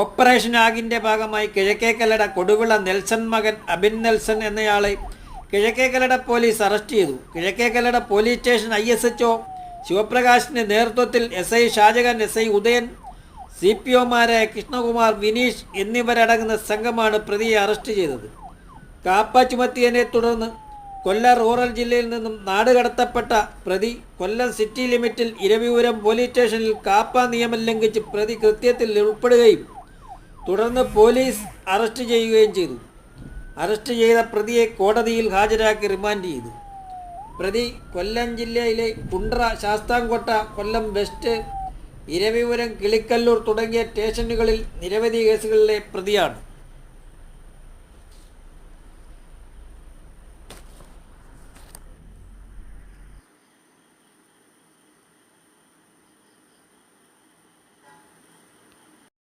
Operation ആഗിൻ്റെ ഭാഗമായി Kizhakkekallada Koduvila Nelson മകൻ Abin Nelson എന്നയാളെ കിഴക്കേക്കല്ലട പോലീസ് അറസ്റ്റ് ചെയ്തു. കിഴക്കേക്കല്ലട പോലീസ് സ്റ്റേഷൻ ISHO ശിവപ്രകാശിൻ്റെ നേതൃത്വത്തിൽ SI ഷാജഹാൻ, SI ഉദയൻ, CPOമാരായ കൃഷ്ണകുമാർ, വിനീഷ് എന്നിവരടങ്ങുന്ന സംഘമാണ് പ്രതിയെ അറസ്റ്റ് ചെയ്തത്. കാപ്പ ചുമത്തിയതിനെ തുടർന്ന് കൊല്ലം റൂറൽ ജില്ലയിൽ നിന്നും നാടുകടത്തപ്പെട്ട പ്രതി കൊല്ലം സിറ്റി ലിമിറ്റിൽ ഇരവിപുരം പോലീസ് സ്റ്റേഷനിൽ കാപ്പ നിയമം ലംഘിച്ച് പ്രതി കൃത്യത്തിൽ ഉൾപ്പെടുകയും തുടർന്ന് പോലീസ് അറസ്റ്റ് ചെയ്യുകയും ചെയ്തു. അറസ്റ്റ് ചെയ്ത പ്രതിയെ കോടതിയിൽ ഹാജരാക്കി റിമാൻഡ് ചെയ്തു. പ്രതി കൊല്ലം ജില്ലയിലെ കുണ്ട്ര, ശാസ്താംകോട്ട, കൊല്ലം വെസ്റ്റ്, ഇരവിപുരം, കിളിക്കല്ലൂർ തുടങ്ങിയ സ്റ്റേഷനുകളിൽ നിരവധി കേസുകളിലെ പ്രതിയാണ്.